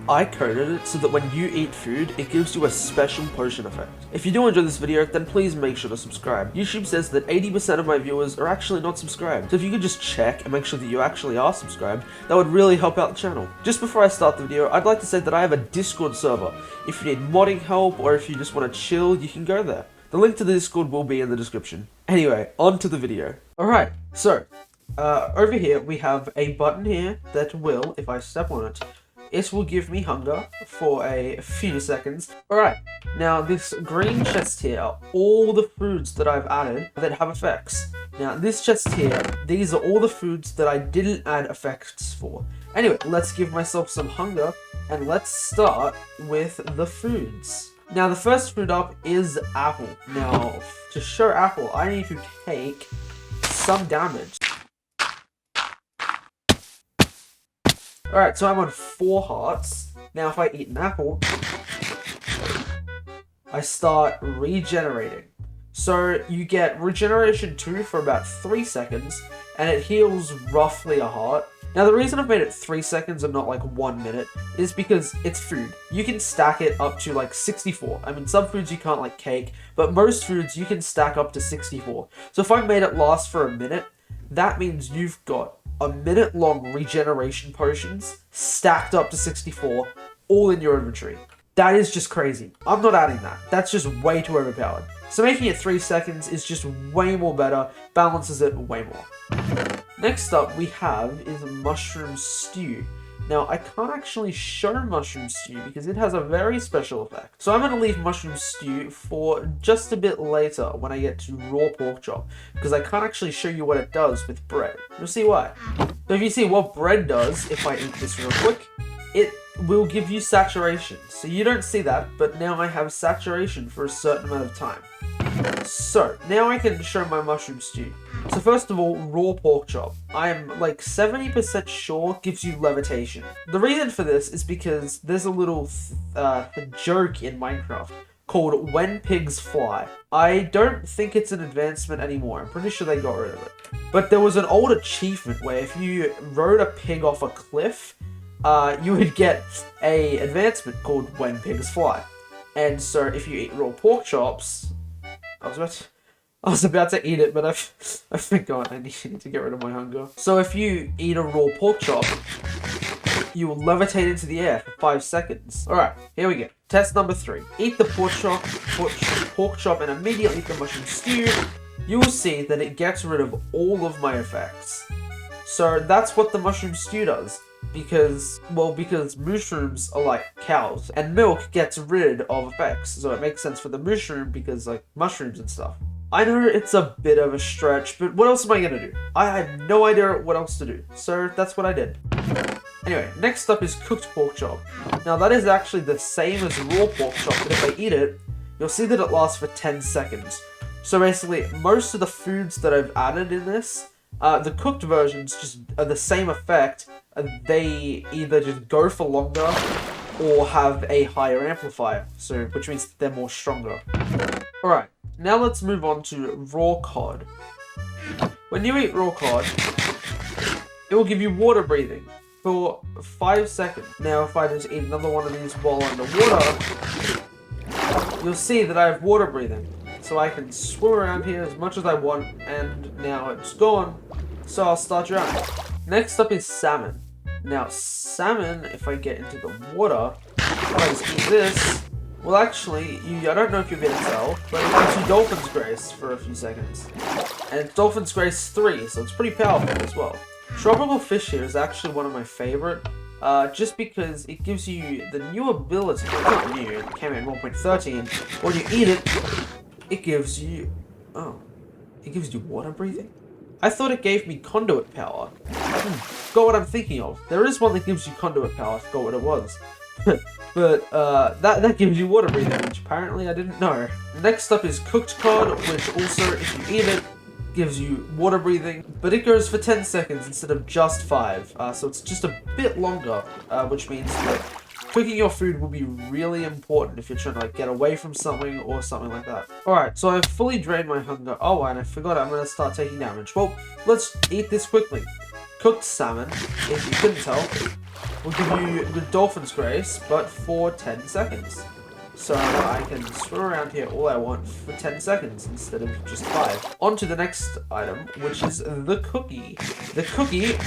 I coded it so that when you eat food, it gives you a special potion effect. If you do enjoy this video, then please make sure to subscribe. YouTube says that 80% of my viewers are actually not subscribed, so if you could just check and make sure that you actually are subscribed, that would really help out the channel. Just before I start the video, I'd like to say that I have a Discord server. If you need modding help, or if you just want to chill, you can go there. The link to the Discord will be in the description. Anyway, on to the video. Alright, so, over here we have a button here that will, if I step on it, it will give me hunger for a few seconds. Alright, now this green chest here are all the foods that I've added that have effects. Now this chest here, these are all the foods that I didn't add effects for. Anyway, let's give myself some hunger, and let's start with the foods. Now the first food up is apple. Now, to show apple, I need to take some damage. Alright, so I'm on 4 hearts. Now if I eat an apple, I start regenerating. So you get regeneration 2 for about 3 seconds, and it heals roughly a heart. Now the reason I've made it 3 seconds and not like 1 minute is because it's food. You can stack it up to like 64. I mean, some foods you can't, like cake, but most foods you can stack up to 64. So if I made it last for a minute, that means you've got a minute-long regeneration potions stacked up to 64, all in your inventory. That is just crazy. I'm not adding that. That's just way too overpowered. So making it 3 seconds is just way more better, balances it way more. Next up we have is mushroom stew. Now I can't actually show mushroom stew because it has a very special effect. So I'm going to leave mushroom stew for just a bit later when I get to raw pork chop, because I can't actually show you what it does with bread. You'll see why. So if you see what bread does, if I eat this real quick, it will give you saturation. So you don't see that, but now I have saturation for a certain amount of time. So, now I can show my mushroom stew. So first of all, raw pork chop. I'm like 70% sure gives you levitation. The reason for this is because there's a little joke in Minecraft called When Pigs Fly. I don't think it's an advancement anymore. I'm pretty sure they got rid of it. But there was an old achievement where if you rode a pig off a cliff, you would get a advancement called When Pigs Fly. And so if you eat raw pork chops, I was about to eat it, but I forgot. I need to get rid of my hunger. So if you eat a raw pork chop, you will levitate into the air for 5 seconds. Alright, here we go. Test number 3. Eat the pork chop and immediately eat the mushroom stew. You will see that it gets rid of all of my effects. So that's what the mushroom stew does. Because mushrooms are like cows, and milk gets rid of effects, so it makes sense for the mushroom because, like, mushrooms and stuff. I know it's a bit of a stretch, but what else am I gonna do? I had no idea what else to do, so that's what I did. Anyway, next up is cooked pork chop. Now that is actually the same as raw pork chop, but if I eat it, you'll see that it lasts for 10 seconds. So basically, most of the foods that I've added in this, the cooked versions just are the same effect. They either just go for longer or have a higher amplifier, so which means they're more stronger. Alright, now let's move on to raw cod. When you eat raw cod, it will give you water breathing for 5 seconds. Now if I just eat another one of these while underwater, you'll see that I have water breathing. So I can swim around here as much as I want, and now it's gone, so I'll start drowning. Next up is salmon. Now salmon, if I get into the water, if I just eat this, well actually, I don't know if you'll be able to tell, but it gives you Dolphin's Grace for a few seconds. And it's Dolphin's Grace 3, so it's pretty powerful as well. Tropical fish here is actually one of my favorite, just because it gives you the new ability, it's not new, it came in 1.13, when you eat it, it gives you, it gives you water breathing? I thought it gave me conduit power. Forgot what I'm thinking of. There is one that gives you conduit power, I forgot what it was. But that gives you water breathing, which apparently I didn't know. Next up is cooked cod, which also, if you eat it, gives you water breathing, but it goes for 10 seconds instead of just 5. So it's just a bit longer, which means that cooking your food will be really important if you're trying to, like, get away from something or something like that. Alright, so I've fully drained my hunger. Oh, and I forgot I'm going to start taking damage. Well, let's eat this quickly. Cooked salmon, if you couldn't tell. will give you the Dolphin's Grace, but for 10 seconds. So I can swim around here all I want for 10 seconds instead of just 5. On to the next item, which is the Cookie. The Cookie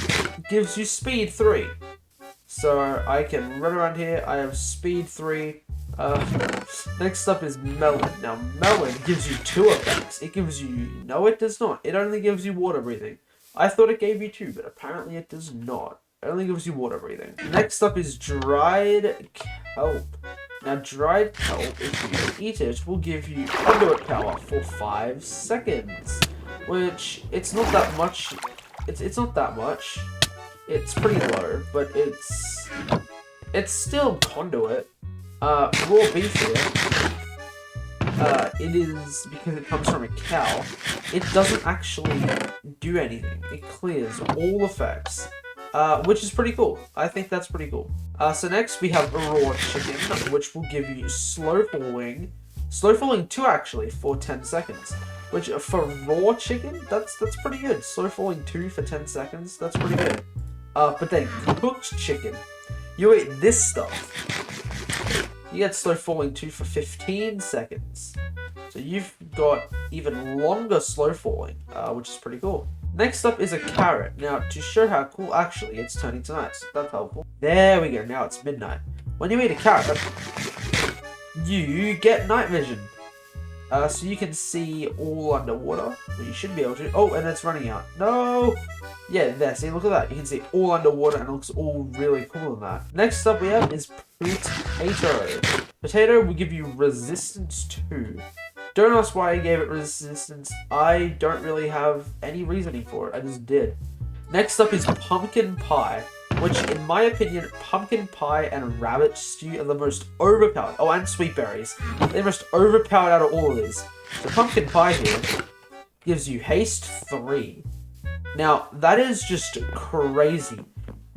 gives you Speed 3. So I can run around here, I have Speed 3. Next up is Melon. Now Melon gives you 2 effects. It gives you... No, it does not. It only gives you water breathing. I thought it gave you 2, but apparently it does not. It only gives you water breathing. Next up is Dried Kelp. Now, dried kelp, if you eat it, will give you conduit power for 5 seconds. Which, it's not that much. It's not that much. It's pretty low, but it's still conduit. Raw beef here. It is, because it comes from a cow, it doesn't actually do anything. It clears all effects. Which is pretty cool. I think that's pretty cool. So next we have Aurora Chicken, which will give you slow falling 2 actually for 10 seconds. Which for raw chicken, that's pretty good. Slow falling 2 for 10 seconds, that's pretty good. But then cooked chicken, you eat this stuff, you get slow falling 2 for 15 seconds. So you've got even longer slow falling, which is pretty cool. Next up is a carrot. Now, to show how cool, actually, it's turning to night, so that's helpful. There we go, now it's midnight. When you eat a carrot, you get night vision. So you can see all underwater. Well, you should be able to. Oh, and it's running out. No! Yeah, there, see, look at that. You can see all underwater, and it looks all really cool in that. Next up we have is Potato. Potato will give you resistance 2. Don't ask why I gave it resistance. I don't really have any reasoning for it. I just did. Next up is Pumpkin Pie, which in my opinion, pumpkin pie and rabbit stew are the most overpowered. Oh, and sweet berries. They're the most overpowered out of all of these. So Pumpkin Pie here gives you haste 3. Now, that is just crazy.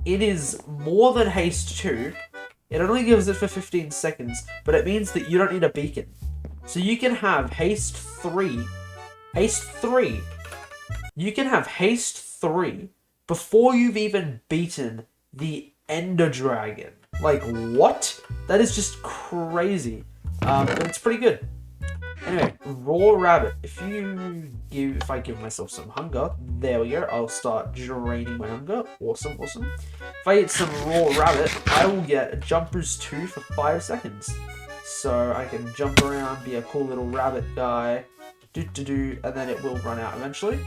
It is more than haste 2. It only gives it for 15 seconds, but it means that you don't need a beacon. So you can have haste 3. Haste 3. You can have haste 3 before you've even beaten the Ender Dragon. Like, what? That is just crazy. But it's pretty good. Anyway, raw rabbit. If I give myself some hunger, there we go. I'll start draining my hunger. Awesome, awesome. If I eat some raw rabbit, I will get a jump boost 2 for 5 seconds. So I can jump around, be a cool little rabbit guy, and then it will run out eventually.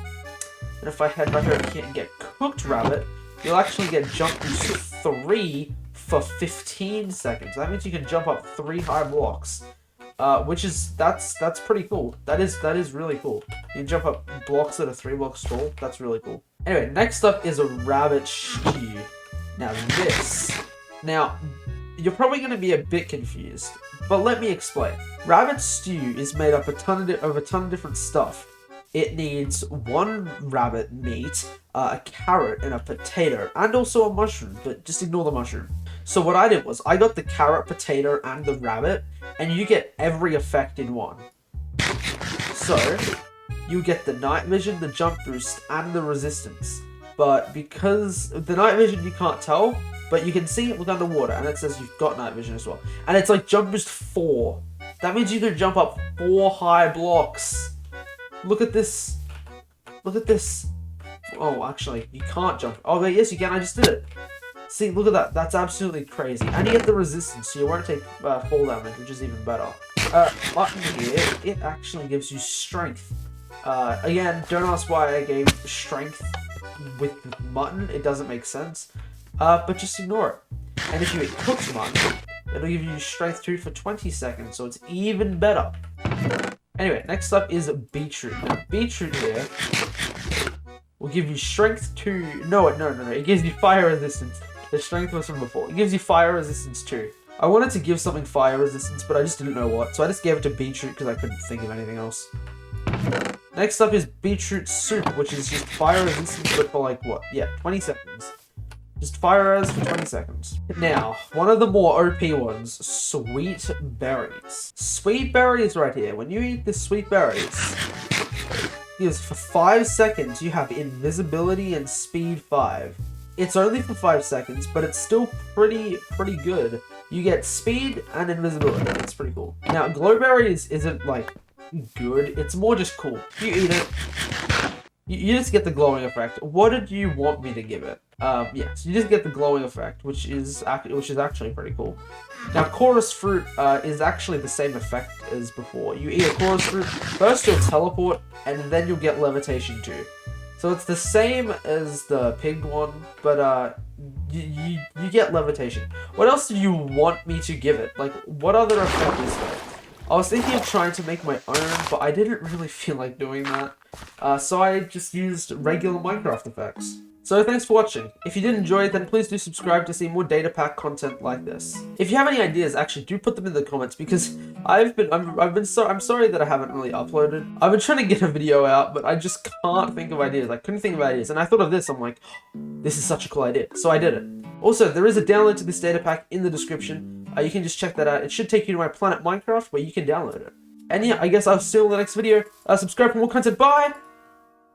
And if I head back over here and get cooked rabbit, you'll actually get jump boost 3 for 15 seconds. That means you can jump up 3 high blocks, which is that's pretty cool. That is really cool. You can jump up blocks that are 3 blocks tall. That's really cool. Anyway, next up is a rabbit stew. Now you're probably going to be a bit confused, but let me explain. Rabbit stew is made up of a ton of different stuff. It needs 1 rabbit meat, a carrot, and a potato, and also a mushroom, but just ignore the mushroom. So what I did was, I got the carrot, potato, and the rabbit, and you get every effect in one. So, you get the night vision, the jump boost, and the resistance. But because the night vision you can't tell, but you can see it look underwater, and it says you've got night vision as well. And it's like jump boost 4. That means you can jump up 4 high blocks. Look at this. Look at this. Oh, actually, you can't jump. Oh, wait, yes, you can. I just did it. See, look at that. That's absolutely crazy. And you get the resistance, so you won't take fall damage, which is even better. Mutton here, it actually gives you strength. Again, don't ask why I gave strength with mutton. It doesn't make sense. But just ignore it. And if you eat cooked mutton, it'll give you strength 2 for 20 seconds, so it's even better. Anyway, next up is beetroot. Now, beetroot here will give you strength 2. No, it gives you fire resistance. The strength was from before. It gives you fire resistance 2. I wanted to give something fire resistance, but I just didn't know what, so I just gave it to beetroot because I couldn't think of anything else. Next up is Beetroot Soup, which is just fire resistance, but for like, what? Yeah, 20 seconds. Just fire res for 20 seconds. Now, one of the more OP ones, sweet berries. Sweet berries right here. When you eat the sweet berries, yes, for 5 seconds you have invisibility and speed 5. It's only for 5 seconds, but it's still pretty good. You get speed and invisibility. It's pretty cool. Now, glowberries isn't like good. It's more just cool. You eat it, you just get the glowing effect. What did you want me to give it? Yes, you just get the glowing effect, which is actually pretty cool. Now, chorus fruit is actually the same effect as before. You eat a chorus fruit, first you'll teleport, and then you'll get levitation too. So it's the same as the pig one, but you get levitation. What else did you want me to give it? Like, what other effect is there? I was thinking of trying to make my own, but I didn't really feel like doing that. So I just used regular Minecraft effects. So thanks for watching. If you did enjoy it, then please do subscribe to see more data pack content like this. If you have any ideas, actually do put them in the comments, because I'm sorry that I haven't really uploaded. I've been trying to get a video out, but I just can't think of ideas. I couldn't think of ideas, and I thought of this. I'm like, this is such a cool idea. So I did it. Also, there is a download to this data pack in the description. You can just check that out. It should take you to my planet Minecraft where you can download it. And yeah, I guess I'll see you in the next video. Subscribe for more content. Bye!